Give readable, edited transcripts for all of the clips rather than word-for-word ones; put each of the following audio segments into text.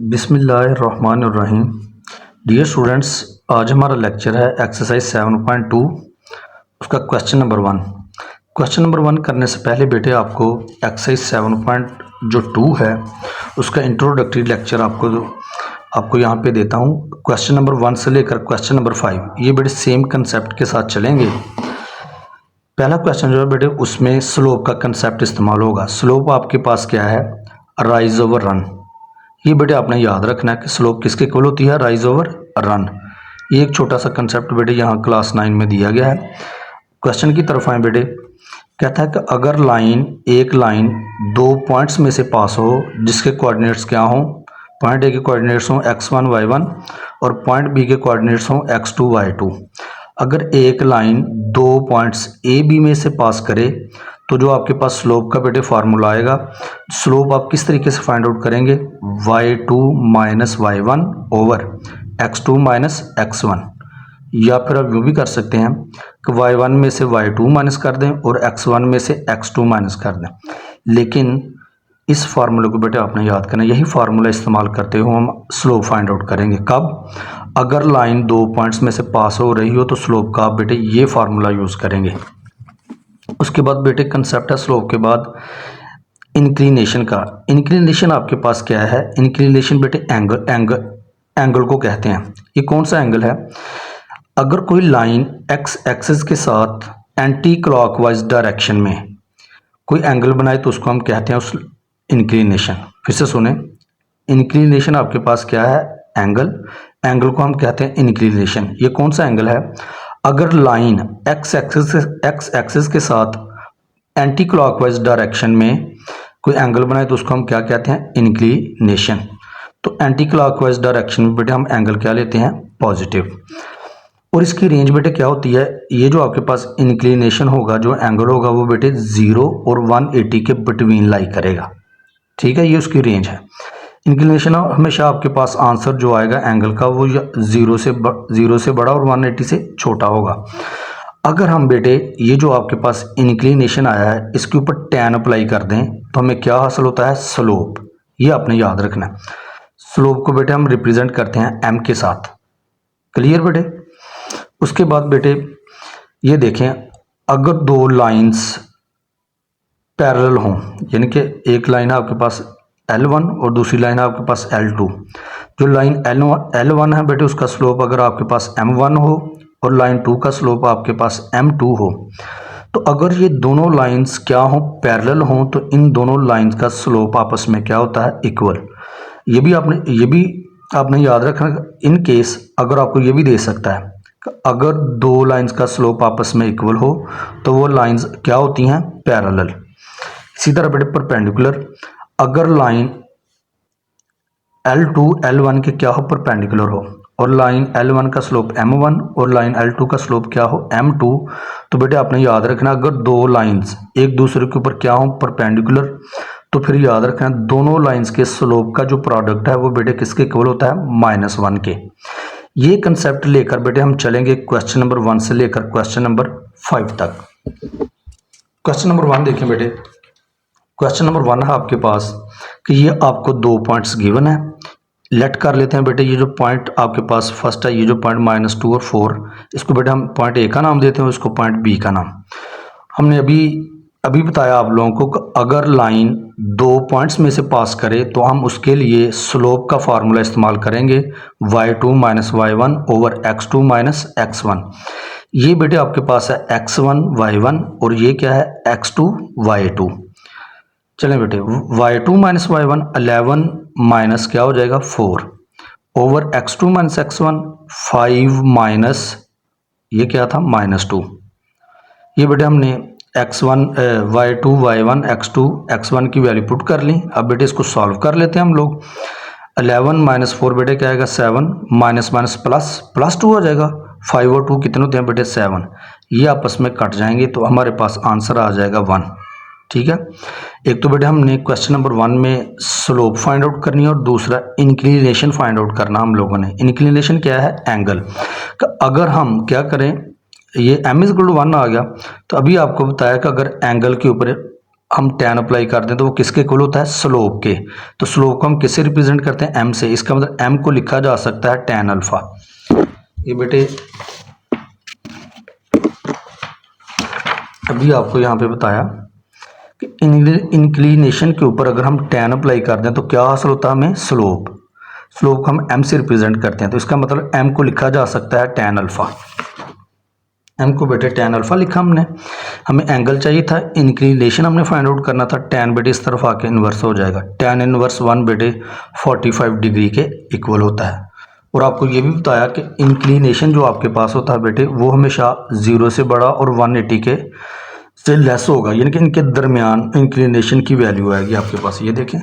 बिस्मिल्लाहिर्रहमानिर्रहीम। Dear students, आज हमारा लेक्चर है एक्सरसाइज 7.2, उसका क्वेश्चन नंबर 1। क्वेश्चन नंबर 1 करने से पहले बेटे आपको एक्सरसाइज 7.2 है उसका इंट्रोडक्टरी लेक्चर आपको यहाँ पे देता हूँ। क्वेश्चन नंबर 1 से लेकर क्वेश्चन नंबर 5 ये बेटे सेम कंसेप्ट के साथ चलेंगे। पहला क्वेश्चन जो है बेटे उसमें स्लोप का कंसेप्ट इस्तेमाल होगा। स्लोप आपके पास क्या है? Rise over run. ये बेटे आपने याद रखना है कि स्लोप किसके इक्वल होती है? Rise over run. ये एक छोटा सा कंसेप्ट बेटे यहाँ क्लास 9 में दिया गया है। क्वेश्चन की तरफ आए बेटे, कहता है कि अगर एक लाइन दो पॉइंट्स में से पास हो जिसके कोऑर्डिनेट्स क्या हों? पॉइंट ए के कोऑर्डिनेट्स हों x1 y1 और पॉइंट बी के कोऑर्डिनेट्स हों x2 y2। अगर एक लाइन दो पॉइंट्स ए बी में से पास करे तो जो आपके पास स्लोप का बेटे फार्मूला आएगा, स्लोप आप किस तरीके से फाइंड आउट करेंगे? y2 minus y1 over x2 minus x1। या फिर आप यूँ भी कर सकते हैं कि y1 में से y2 माइनस कर दें और x1 में से x2 माइनस कर दें। लेकिन इस फार्मूले को बेटे आपने याद करना, यही फार्मूला इस्तेमाल करते हुए हम स्लोप फाइंड आउट करेंगे। कब? अगर लाइन दो पॉइंट्स में से पास हो रही हो तो स्लोप का आप बेटे ये फार्मूला यूज़ करेंगे। उसके बाद बेटे कंसेप्ट है स्लोप के बाद इंक्लिनेशन का। इंक्लिनेशन आपके पास क्या है? इंक्लिनेशन बेटे एंगल को कहते हैं। ये कौन सा एंगल है? अगर कोई लाइन एक्स एक्सिस के साथ एंटी क्लॉकवाइज डायरेक्शन में कोई एंगल बनाए तो उसको हम कहते हैं उस इंक्लिनेशन। फिर से सुने, इंक्लिनेशन आपके पास क्या है? एंगल को हम कहते हैं इंक्लिनेशन। ये कौन सा एंगल है? अगर लाइन एक्स एक्सिस के साथ एंटी क्लॉकवाइज डायरेक्शन में कोई एंगल बनाए तो उसको हम क्या कहते हैं? इंक्लिनेशन। तो एंटी क्लॉकवाइज डायरेक्शन में बेटे हम एंगल क्या लेते हैं? पॉजिटिव। और इसकी रेंज बेटे क्या होती है? ये जो आपके पास इंक्लिनेशन होगा, जो एंगल होगा वो बेटे 0 और 180 के बिटवीन लाई करेगा। ठीक है, ये उसकी रेंज है। इंक्लिनेशन हमेशा आपके पास आंसर जो आएगा एंगल का वो 0 से बड़ा और 180 से छोटा होगा। अगर हम बेटे ये जो आपके पास इंक्लिनेशन आया है इसके ऊपर tan अप्लाई कर दें तो हमें क्या हासिल होता है? स्लोप। ये आपने याद रखना है। स्लोप को बेटे हम रिप्रेजेंट करते हैं m के साथ। क्लियर बेटे? उसके बाद बेटे ये देखें, अगर दो लाइंस पैरेलल हों, यानी कि एक लाइन है आपके पास L1 और दूसरी लाइन है आपके पास L2। जो लाइन L1 है बेटे उसका स्लोप अगर आपके पास M1 हो और लाइन 2 का स्लोप आपके पास M2 हो, तो अगर ये दोनों लाइंस क्या हों? पैरेलल हों, तो इन दोनों लाइंस का स्लोप आपस में क्या होता है? इक्वल। ये भी आपने याद रखना। इन केस अगर आपको ये भी दे सकता है कि अगर दो लाइंस का स्लोप आपस में इक्वल हो तो वो लाइंस क्या होती हैं? पैरेलल। इसी तरह बेटे परपेंडिकुलर, अगर लाइन L2 L1 के क्या हो? परपेंडिकुलर हो और लाइन L1 का स्लोप M1 और लाइन L2 का स्लोप क्या हो? M2, तो बेटे आपने याद रखना अगर दो लाइंस एक दूसरे के ऊपर क्या हो? परपेंडिकुलर, तो फिर याद रखना दोनों लाइंस के स्लोप का जो प्रोडक्ट है वो बेटे किसके इक्वल होता है? -1 के। ये कंसेप्ट लेकर बेटे हम चलेंगे क्वेश्चन नंबर 1 से लेकर क्वेश्चन नंबर 5 तक। क्वेश्चन नंबर 1 देखें बेटे। क्वेश्चन नंबर 1 है आपके पास कि ये आपको दो पॉइंट्स गिवन है। लेट कर लेते हैं बेटे, ये जो पॉइंट आपके पास फर्स्ट है, ये जो पॉइंट -2 और 4, इसको बेटे हम पॉइंट ए का नाम देते हैं, इसको पॉइंट बी का नाम। हमने अभी बताया आप लोगों को कि अगर लाइन दो पॉइंट्स में से पास करे तो हम उसके लिए स्लोप का फार्मूला इस्तेमाल करेंगे y2 minus y1 over x2 minus x1। ये बेटे आपके पास है x1 y1 और ये क्या है? x2 y2। चलें बेटे, y2 माइनस y1 11 माइनस क्या हो जाएगा? 4 over x2 minus x1 5 minus ये क्या था? -2। ये बेटे हमने x1 y2 y1 x2 x1 की वैल्यू पुट कर ली। अब बेटे इसको सॉल्व कर लेते हैं हम लोग। 11 माइनस 4 बेटे क्या आएगा? 7 माइनस माइनस प्लस 2 हो जाएगा। 5 और 2 कितने होते हैं बेटे? 7। ये आपस में कट जाएंगे तो हमारे पास आंसर आ जाएगा 1। ठीक है, एक तो बेटे हमने क्वेश्चन नंबर 1 में स्लोप फाइंड आउट करनी है और दूसरा इंक्लिनेशन फाइंड आउट करना हम लोगों ने। इंक्लिनेशन क्या है? एंगल। अगर हम क्या करें, ये m = 1 आ गया, तो अभी आपको बताया कि अगर एंगल के ऊपर हम tan अप्लाई कर दें तो वो किसके इक्वल होता है, स्लोप के। तो स्लोप को हम किससे रिप्रेजेंट करते हैं, m से। इसका मतलब m को लिखा जा सकता है tan अल्फा। ये बेटे अभी आपको यहाँ पे बताया कि इंक्लिनेशन के ऊपर अगर हम tan अप्लाई कर दें तो क्या हासिल होता है हमें, स्लोप। स्लोप को हम m से रिप्रेजेंट करते हैं, तो इसका मतलब m को लिखा जा सकता है tan अल्फा। m को बेटे tan अल्फा लिखा हमने। हमें एंगल चाहिए था, इंक्लिनेशन हमने फाइंड आउट करना था। tan बेटे इस तरफ आके इन्वर्स हो जाएगा। tan इन्वर्स 1 बेटे 45 डिग्री के इक्वल होता है। और आपको ये भी बताया कि इंक्लिनेशन जो आपके पास होता है बेटे वो हमेशा 0 से बड़ा और 180 के से लेस होगा, यानी कि इनके दरमियान इंक्लिनेशन की वैल्यू आएगी आपके पास। ये देखें,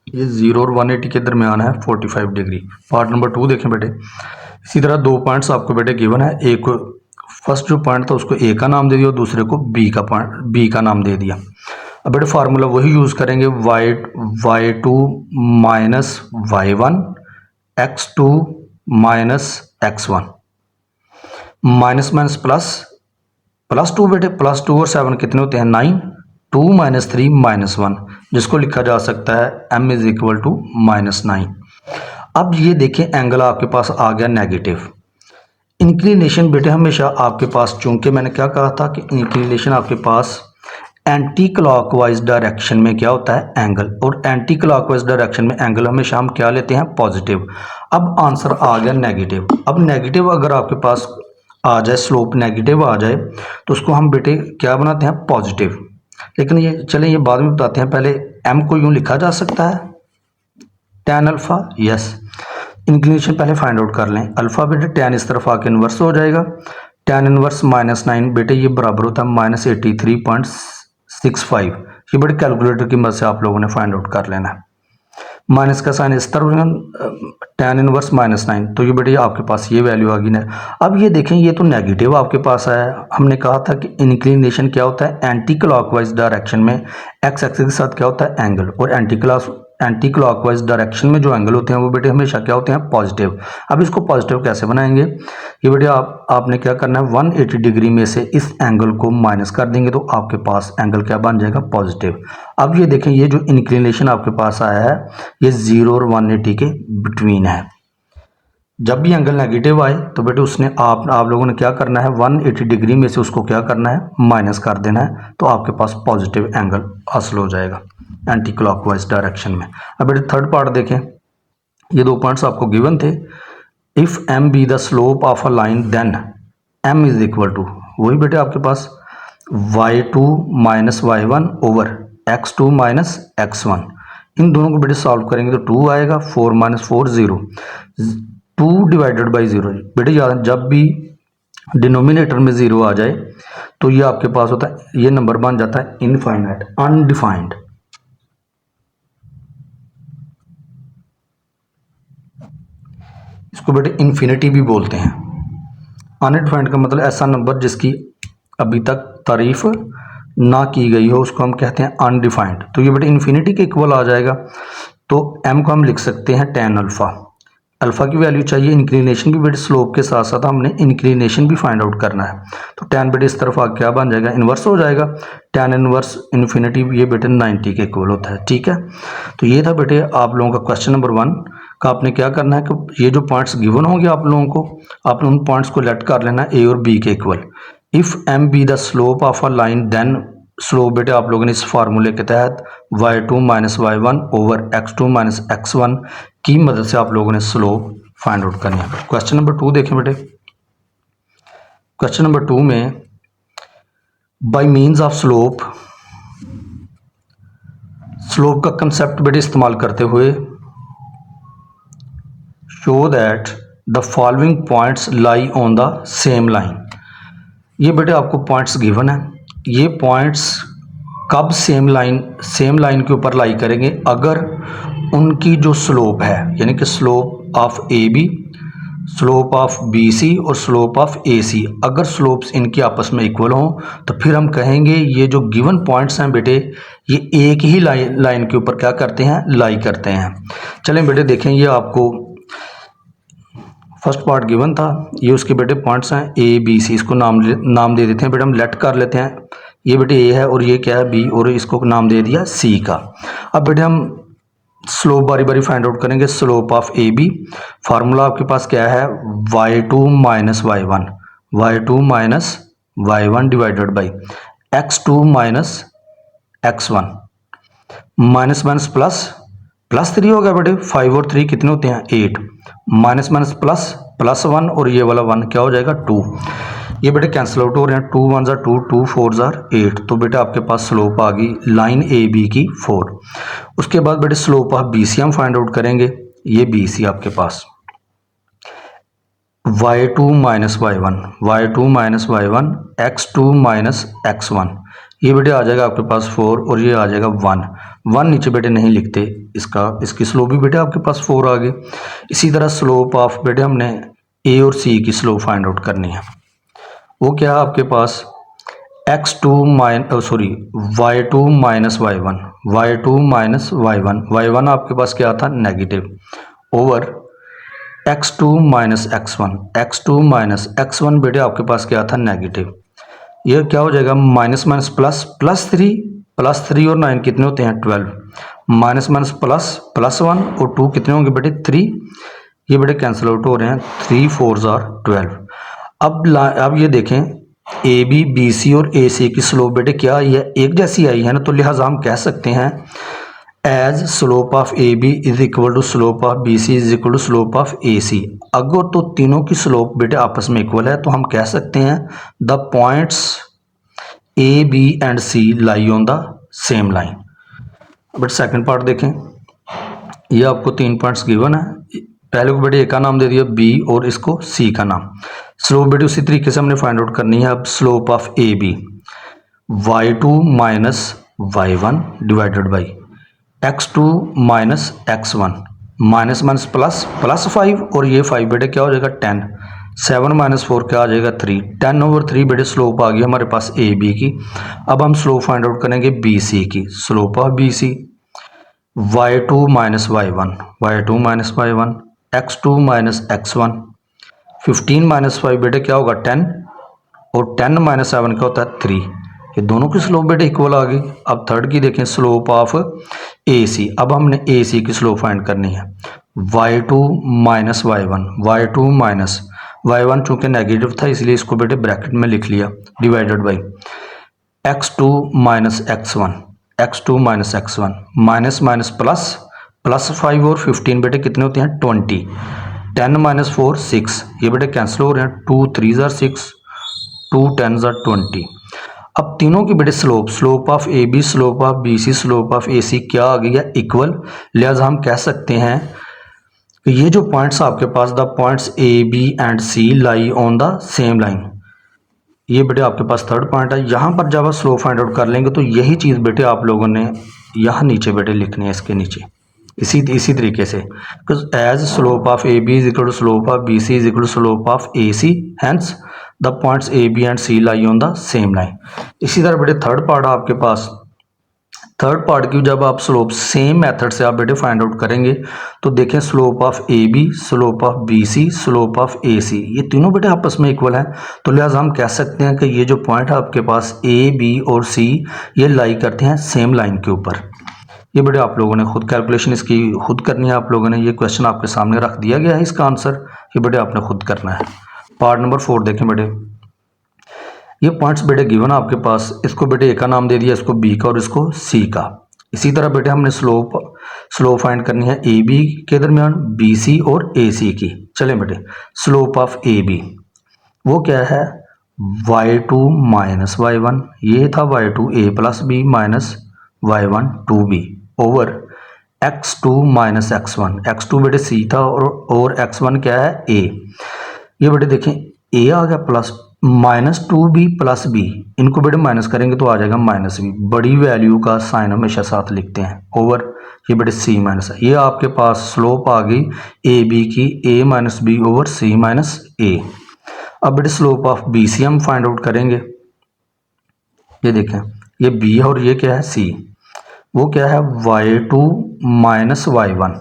ये 0 और 180 के दरमियान है 45 डिग्री। पार्ट नंबर 2 देखें बेटे। इसी तरह 2 पॉइंट्स आपको बेटे गिवन है। एक फर्स्ट जो पॉइंट था उसको ए का नाम दे दिया और दूसरे को बी का नाम दे दिया। अब बेटे फार्मूला वही यूज़ करेंगे, y2 minus y1 x2 minus x1 minus minus plus plus 2 बेटे, प्लस 2 और 7 कितने होते हैं, 9। 2 माइनस 3 माइनस 1, जिसको लिखा जा सकता है m इज इक्वल टू -9। अब ये देखें एंगल आपके पास आ गया नेगेटिव। इंक्लिनेशन बेटे हमेशा आपके पास, चूंकि मैंने क्या कहा था कि इंक्लिनेशन आपके पास एंटी क्लॉकवाइज डायरेक्शन में क्या होता है, एंगल। और एंटी क्लॉकवाइज डायरेक्शन में एंगल हमेशा हम क्या लेते हैं, पॉजिटिव। अब आंसर आ गया नेगेटिव। अब नेगेटिव अगर आपके पास आ जाए, स्लोप नेगेटिव आ जाए, तो उसको हम बेटे क्या बनाते हैं, पॉजिटिव। लेकिन ये चलें ये बाद में बताते हैं, पहले m को यूँ लिखा जा सकता है tan अल्फ़ा, यस। इंक्लिनेशन पहले फाइंड आउट कर लें। अल्फ़ा बेटे tan इस तरफ आके इन्वर्स हो जाएगा। tan इन्वर्स -9 बेटे ये बराबर होता है -83.65। ये बेटे कैलकुलेटर की मदद से आप लोगों ने फाइंड आउट कर लेना है। माइनस का साइन इस तरफ, tan इनवर्स -9, तो ये बेटे आपके पास ये वैल्यू आ गई ना। अब ये देखें, ये तो नेगेटिव आपके पास आया। हमने कहा था कि इंक्लिनेशन क्या होता है, एंटी क्लॉकवाइज डायरेक्शन में एक्स एक्सिस के साथ क्या होता है, एंगल। और एंटी क्लॉकवाइज डायरेक्शन में जो एंगल होते हैं वो बेटे हमेशा क्या होते हैं, पॉजिटिव। अब इसको पॉजिटिव कैसे बनाएंगे, ये बेटे आपने क्या करना है, 180 डिग्री में से इस एंगल को माइनस कर देंगे तो आपके पास एंगल क्या बन जाएगा, पॉजिटिव। अब ये देखें, ये जो इंक्लिनेशन आपके पास आया है ये 0 और 180 के बिटवीन है। जब भी एंगल नेगेटिव आए तो बेटे उसने आप लोगों ने क्या करना है, 180 डिग्री में से उसको क्या करना है, माइनस कर देना है, तो आपके पास पॉजिटिव एंगल हासिल हो जाएगा एंटी क्लॉकवाइज डायरेक्शन में। अब बेटे थर्ड पार्ट देखें, ये 2 पॉइंट्स आपको गिवन थे। If m be the slope of a line then m is equal to, वही बेटे आपके पास y2 minus y1 over x2 minus x1। इन दोनों को बेटे सॉल्व करेंगे तो 2 आएगा, 4 माइनस 4 0, 2 डिवाइडेड बाई 0। बेटे याद, जब भी डिनोमिनेटर में 0 आ जाए तो ये आपके पास होता है, ये नंबर बन जाता है इनफाइनाइट, अनडिफाइंड। इसको बेटे इन्फिनिटी भी बोलते हैं। अनडिफाइंड का मतलब ऐसा नंबर जिसकी अभी तक तारीफ ना की गई हो, उसको हम कहते हैं अनडिफाइंड। तो ये बेटे इन्फिनिटी के इक्वल आ जाएगा। तो m को हम लिख सकते हैं tan अल्फ़ा। अल्फ़ा की वैल्यू चाहिए, इंक्लिनेशन की बेटे स्लोप के साथ साथ हमने इंक्लिनेशन भी फाइंड आउट करना है। तो tan बेटे इस तरफ आ क्या बन जाएगा, इन्वर्स हो जाएगा। tan इन्वर्स इन्फिनिटी ये बेटे 90 के इक्वल होता है। ठीक है, तो ये था बेटे आप लोगों का क्वेश्चन नंबर 1 का। आपने क्या करना है कि ये जो पॉइंट्स गिवन होंगे आप लोगों को, आपने उन पॉइंट्स को लेट कर लेना है a और b के equal. If m be the slope of a line then slope बेटे आप लोगों ने इस फार्मूले के तहत y2 minus y1 over x2 minus x1 की मदद से आप लोगों ने स्लोप फाइंड आउट करनी है। क्वेश्चन नंबर 2 देखें बेटे। क्वेश्चन नंबर 2 में बाय मीन्स ऑफ स्लोप का कंसेप्ट बेटे इस्तेमाल करते हुए show that the following points lie on the same line. ये बेटे आपको पॉइंट्स गिवन है, ये पॉइंट्स कब सेम लाइन के ऊपर लाई करेंगे, अगर उनकी जो स्लोप है, यानी कि slope of A B, slope of B C और स्लोप ऑफ ए सी, अगर स्लोप्स इनकी आपस में इक्वल हों तो फिर हम कहेंगे ये जो गिवन पॉइंट्स हैं बेटे ये एक ही लाइन के ऊपर क्या करते हैं, लाई करते हैं। चलें बेटे देखें, ये आपको फर्स्ट पार्ट गिवन था, ये उसके बेटे पॉइंट्स हैं ए बी सी। इसको नाम दे देते हैं बेटे, हम लेट कर लेते हैं ये बेटे ए है और ये क्या है बी, और इसको नाम दे दिया सी का। अब बेटे हम स्लोप बारी बारी फाइंड आउट करेंगे। Slope of A B, formula आपके पास क्या है, y2 minus y1, y2 minus y1 divided by x2 minus x1, minus minus plus, plus 3 हो गया बेटे, 5 और 3 कितने होते हैं 8, माइनस माइनस प्लस, प्लस 1 और ये वाला 1 क्या हो जाएगा 2, ये बेटे कैंसिल आउट हो रहे हैं, 2 1 ज़ा 2, 2 4 ज़ा 8, तो बेटे आपके पास स्लोप आ गई लाइन ए बी की 4। उसके बाद बेटे स्लोप ऑफ बी सी हम फाइंड आउट करेंगे। ये बी सी आपके पास y2 minus y1, y2 minus y1, x2 minus x1, ये बेटे आ जाएगा आपके पास 4 और ये आ जाएगा 1, 1 नीचे बेटे नहीं लिखते, इसकी स्लोप भी बेटे आपके पास 4 आ गई। इसी तरह स्लोप ऑफ बेटे हमने ए और सी की स्लोप फाइंड आउट करनी है। वो क्या है आपके पास x2 y2 minus y1, y2 minus y1, y1 आपके पास क्या था negative, over x2 minus x1, x2 minus x1 बेटे आपके पास क्या था नेगेटिव, ये क्या हो जाएगा माइनस माइनस प्लस, प्लस 3 और 9 कितने होते हैं 12, माइनस माइनस प्लस, प्लस 1 और 2 कितने होंगे बेटे 3, ये बेटे कैंसिल आउट हो रहे हैं, 3 4 ज़ार 12। अब ये देखें ए बी बी सी और ए सी की स्लोप बेटे क्या आई है, एक जैसी आई है ना, तो लिहाजा हम कह सकते हैं as slope of A B is equal to slope of B C is equal to slope of A C. अगर तो तीनों की स्लोप बेटे आपस में इक्वल है तो हम कह सकते हैं the points A B and C lie on the same line. But second part देखें, ये आपको 3 पॉइंट्स गिवन है, पहले को बेटे ए का नाम दे दिया बी और इसको सी का नाम। स्लोप बेटे उसी तरीके से हमने फाइंड आउट करनी है। अब slope of A B y2 minus y1 divided by x2 minus x1, minus minus plus, plus 5 और ये 5 बेटे क्या हो जाएगा 10, 7 माइनस 4 क्या आ जाएगा 3, 10 ओवर 3 बेटे स्लोप आ गई हमारे पास ए बी की। अब हम स्लोप फाइंड आउट करेंगे बी सी की। Slope of B C y2 minus y1, y2 minus y1, x2 minus x1, 15 minus 5 बेटे क्या होगा 10 और 10 माइनस 7 क्या होता है 3, ये दोनों की स्लोप बेटे इक्वल आ गई। अब थर्ड की देखें स्लोप ऑफ ए सी, अब हमने ए सी की स्लोप फाइंड करनी है y2 minus y1, y2 minus y1 चूंकि नेगेटिव था इसलिए इसको बेटे ब्रैकेट में लिख लिया divided by x2 minus x1, x2 minus x1, minus minus plus, plus 5 और 15 बेटे कितने होते हैं 20, 10 माइनस 4 6, ये बेटे कैंसिल हो रहे हैं, 2 3 ज़ार 6, 2 10 ज़ार 20। अब तीनों की बेटे slope of A B, slope of B C, slope of A C क्या आ गई है इक्वल, लिहाजा हम कह सकते हैं कि ये जो पॉइंट्स आपके पास the points A B and C lie on the same line, ये बेटे आपके पास थर्ड पॉइंट है। यहाँ पर जब आप स्लोप फाइंड आउट कर लेंगे तो यही चीज़ बेटे आप लोगों ने यहाँ नीचे बेटे लिखनी है, इसके नीचे इसी तरीके से, as slope of A B is equal to slope of B C is equal to slope of A C, hence the points A B and C lie on the same line. इसी तरह बेटे third part आपके पास, third part की जब आप slope same method से आप बेटे फाइंड आउट करेंगे तो देखें slope of A B, slope of B C, slope of A C, ये तीनों बेटे आपस में इक्वल हैं, तो लिहाजा हम कह सकते हैं कि ये जो पॉइंट है आपके पास ए बी और सी ये लाई करते हैं सेम लाइन के ऊपर। ये बेटे आप लोगों ने खुद कैलकुलेशन इसकी खुद करनी है, आप लोगों ने ये क्वेश्चन आपके सामने रख दिया गया है, इसका आंसर ये बेटे आपने खुद करना है। पार्ट नंबर 4 देखें बेटे, ये पॉइंट्स बेटे गिवन आपके पास, इसको बेटे ए का नाम दे दिया, इसको बी का और इसको सी का। इसी तरह बेटे हमने स्लोप फाइंड करनी है ए बी के दरमियान, बी सी और ए सी की। चलें बेटे स्लोप ऑफ ए बी वो क्या है y2 माइनस y1, ये था y2 a plus B minus y1 2b over x2 minus x1, x2 बेटे c था और x1 क्या है a। ये बेटे देखें a आ गया plus minus 2b plus b, इनको बेटे माइनस करेंगे तो आ जाएगा माइनस b, बड़ी वैल्यू का साइन हमेशा साथ लिखते हैं, ओवर ये बेटे c माइनस है। ये आपके पास स्लोप आ गई ए बी की, a minus B over c minus a। अब बेटे स्लोप ऑफ बी सी हम फाइंड आउट करेंगे, ये देखें ये b है और ये क्या है c, वो क्या है y2 minus y1,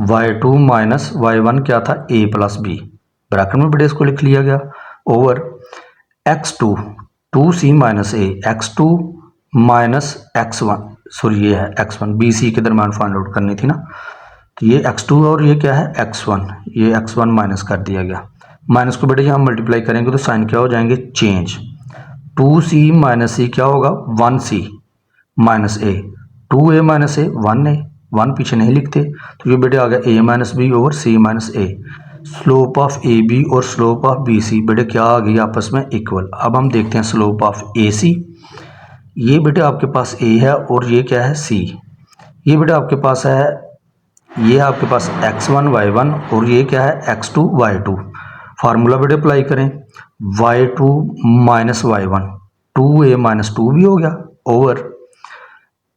y2 minus y1 क्या था a प्लस बी, ब्रैकेट में बेटे इसको लिख लिया गया, ओवर x2 2c माइनस ए x2 माइनस x1, सॉरी ये है x1, बी सी के दरम्यान फाइंड आउट करनी थी ना, तो ये x2 और ये क्या है x1, ये x1 माइनस कर दिया गया। माइनस को बेटे यहाँ मल्टीप्लाई करेंगे तो साइन क्या हो जाएंगे चेंज। 2c माइनस सी क्या होगा 1c माइनस ए, 2a माइनस ए 1a, 1 पीछे नहीं लिखते तो ये बेटे आ गया a minus B over c minus A. Slope of A B और स्लोप ऑफ बी सी बेटे क्या आ गई आपस में इक्वल। अब हम देखते हैं स्लोप ऑफ ए सी, ये बेटे आपके पास a है और ये क्या है c, ये बेटे आपके पास है, ये आपके पास x1 y1 और ये क्या है x2 y2। फार्मूला बेटे अप्लाई करें, y2 minus y1 2a minus 2 भी हो गया over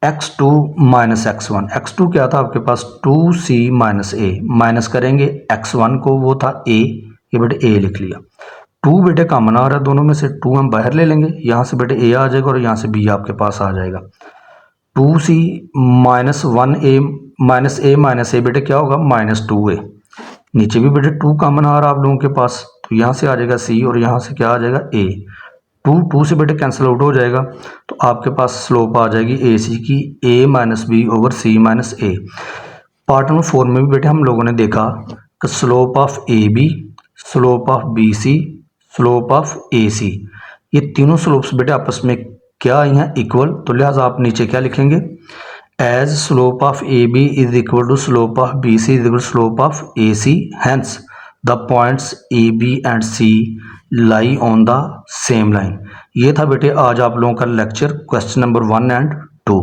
x2 minus x1, x2 क्या था आपके पास 2c माइनस a, माइनस करेंगे x1 को वो था a, ये बेटे a लिख लिया। 2 बेटे कॉमन आ रहा है दोनों में से, 2 हम बाहर ले लेंगे, यहाँ से बेटे a आ जाएगा और यहाँ से b आपके पास आ जाएगा। 2c minus 1a minus a minus a बेटे क्या होगा माइनस 2a, नीचे भी बेटे 2 कॉमन आ रहा है आप लोगों के पास, तो यहाँ से आ जाएगा c और यहाँ से क्या आ जाएगा a। 2 से बेटे कैंसिल आउट हो जाएगा तो आपके पास स्लोप आ जाएगी ए सी की a minus B over c minus A. Part number 4 में भी बेटे हम लोगों ने देखा कि slope of A B, slope of B C, slope of A C, ये तीनों स्लोप्स बेटे आपस में क्या आई हैं इक्वल, तो लिहाजा आप नीचे क्या लिखेंगे as slope of A B is equal to slope of B C is equal to slope of A C, hence the points A B and C lie on the same line. ये था बेटे आज आप लोगों का lecture question number 1 and 2।